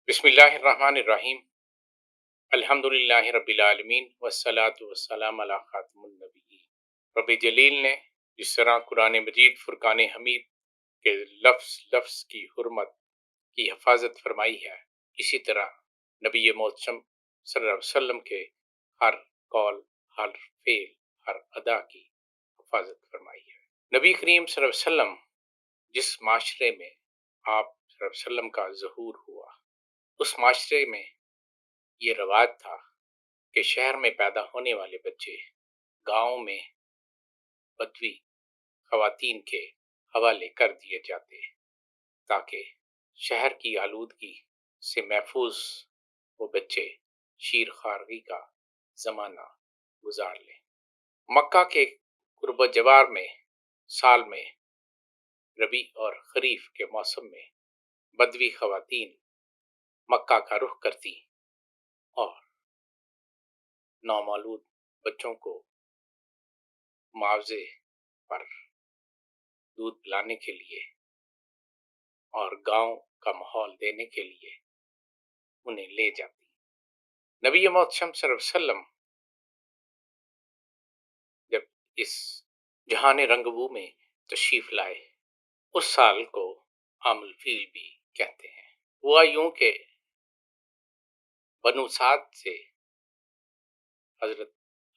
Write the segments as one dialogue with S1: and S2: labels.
S1: بسم اللہ الرحمن الرحیم۔ الحمدللہ رب العالمین والصلاة والسلام علی خاتم النبیین۔ رب جلیل نے جس طرح قرآن مجید فرقان حمید کے لفظ لفظ کی حرمت کی حفاظت فرمائی ہے، اسی طرح نبی محتشم صلی اللہ علیہ وسلم کے ہر قول، ہر فعل، ہر ادا کی حفاظت فرمائی ہے۔ نبی کریم صلی اللہ علیہ وسلم جس معاشرے میں آپ صلی اللہ علیہ وسلم کا ظہور ہوا، اس معاشرے میں یہ رواج تھا کہ شہر میں پیدا ہونے والے بچے گاؤں میں بدوی خواتین کے حوالے کر دیے جاتے تاکہ شہر کی آلودگی سے محفوظ وہ بچے شیر خارگی کا زمانہ گزار لیں۔ مکہ کے قرب و جوار میں سال میں ربیع اور خریف کے موسم میں بدوی خواتین مکہ کا رخ کرتی اور نومولود بچوں کو معاوضے پر دودھ پلانے کے لیے اور گاؤں کا ماحول دینے کے لیے انہیں لے جاتی۔ نبی محتشم صلی اللہ علیہ وسلم جب اس جہان رنگبو میں تشریف لائے، اس سال کو عام الفیل بھی کہتے ہیں۔ ہوا یوں کہ بنو سعد سے حضرت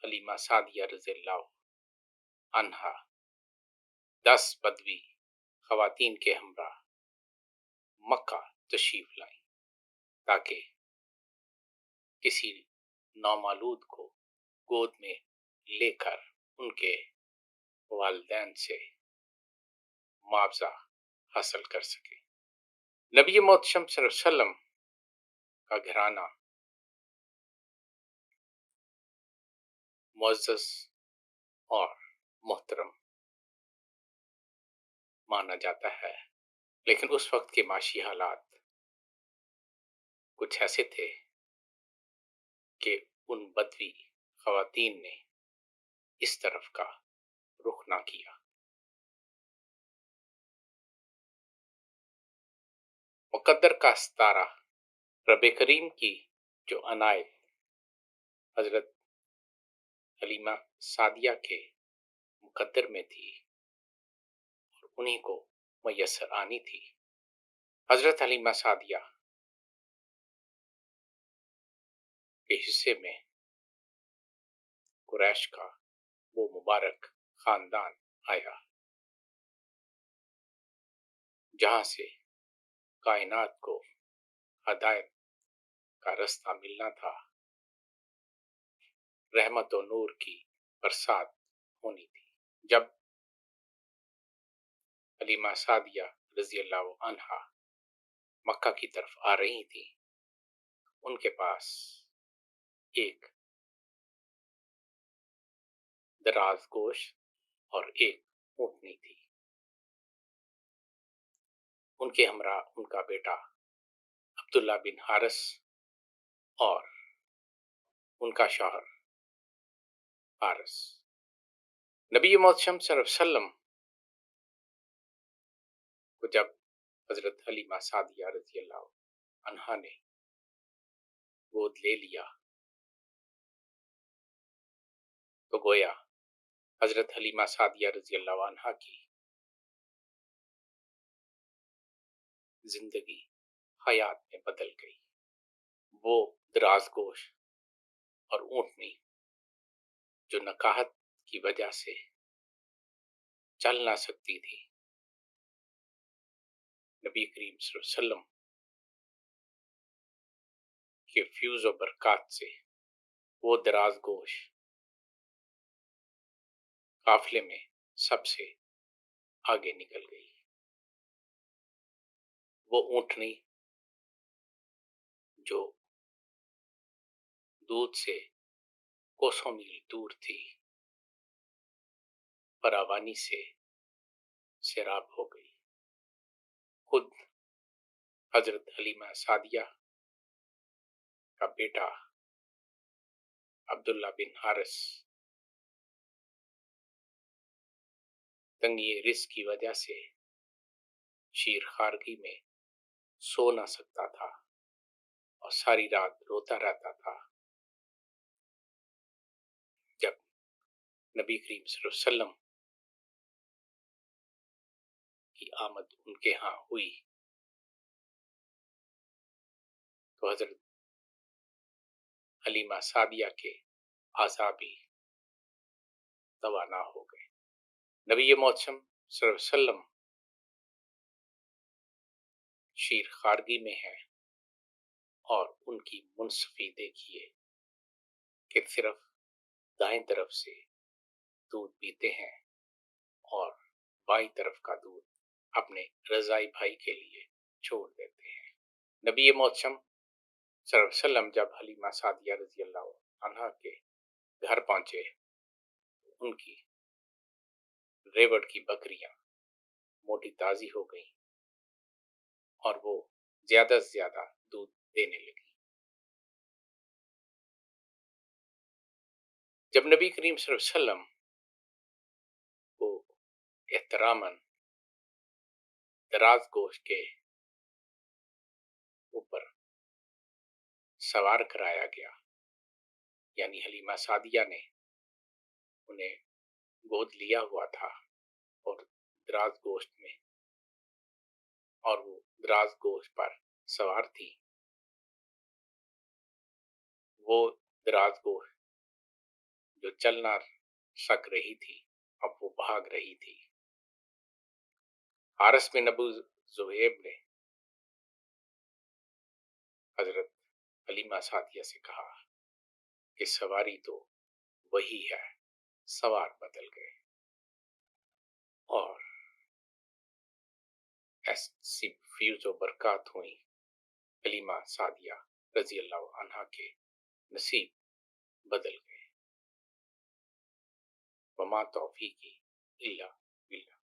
S1: حلیمہ سعدیہ رضی اللہ عنہا 10 بدوی خواتین کے ہمراہ مکہ تشریف لائیں تاکہ کسی نومولود کو گود میں لے کر ان کے والدین سے معاوضہ حاصل کر سکے۔ نبی محتشم صلی اللہ علیہ وسلم کا گھرانہ معزز اور محترم مانا جاتا ہے، لیکن اس وقت کے معاشی حالات کچھ ایسے تھے کہ ان بدوی خواتین نے اس طرف کا رخ نہ کیا۔ مقدر کا ستارہ رب کریم کی جو عنایت حضرت حلیمہ سعدیہ کے مقدر میں تھی اور انہی کو میسر آنی تھی، حضرت حلیمہ سعدیہ کے حصے میں قریش کا وہ مبارک خاندان آیا جہاں سے کائنات کو ہدایت کا رستہ ملنا تھا، رحمت و نور کی برسات ہونی تھی۔ جب حلیمہ سعدیہ رضی اللہ عنہا مکہ کی طرف آ رہی تھی، ان کے پاس ایک دراز گوش اور ایک اونٹنی تھی۔ ان کے ہمراہ ان کا بیٹا عبداللہ بن حارث اور ان کا شوہر حارث۔ نبی محتشم صلی اللہ علیہ وسلم کو جب حضرت حلیمہ سعدیہ رضی اللہ عنہا نے گود لے لیا تو گویا حضرت حلیمہ سعدیہ رضی اللہ عنہا کی زندگی حیات میں بدل گئی۔ وہ دراز گوش اور اونٹنی جو نکاحت کی وجہ سے چل نہ سکتی تھی، نبی کریم صلی اللہ علیہ وسلم کے فیوز و برکات سے وہ دراز گوش قافلے میں سب سے آگے نکل گئی۔ وہ اونٹنی جو دودھ سے کوسوں میل دور تھی، فراوانی سے سیراب ہو گئی۔ خود حضرت حلیمہ سعدیہ کا بیٹا عبداللہ بن حارث تنگی رزق کی وجہ سے شیر خارگی میں سو نہ سکتا تھا، اور ساری رات روتا رہتا تھا جب نبی کریم صلی اللہ علیہ وسلم کی آمد ان کے ہاں ہوئی تو حضرت حلیمہ سعدیہ کے اعصابی توانا ہو گئے. نبی محتشم صلی اللہ علیہ وسلم شیر خارگی میں ہیں اور ان کی منصفی دیکھیے کہ صرف دائیں طرف سے دودھ پیتے ہیں اور بائیں طرف کا دودھ اپنے رضائی بھائی کے لیے چھوڑ دیتے ہیں. نبی محتشم صلی اللہ علیہ وسلم جب حلیمہ سعدیہ رضی اللہ عنہا کے گھر پہنچے ان کی ریوڑ کی بکریاں موٹی تازی ہو گئیں اور وہ زیادہ سے زیادہ دودھ دینے لگی. جب نبی کریم صلی اللہ علیہ وسلم کو احتراماً دراز گوشت کے اوپر سوار کرایا گیا، یعنی حلیمہ سعدیہ نے انہیں گود لیا ہوا تھا اور دراز گوشت میں اور وہ دراز گوشت پر سوار تھی، وہ دراز گوشت جو چلنا سک رہی تھی اب وہ بھاگ رہی تھی. حارث بن ابو زہیب نے حضرت حلیمہ سعدیہ سے کہا کہ سواری تو وہی ہے، سوار بدل گئے. اور ایسی فیوز و برکات ہوئی حلیمہ سعدیہ رضی اللہ عنہا کے نصیب بدل گئے. وما توفیقی الا باللہ.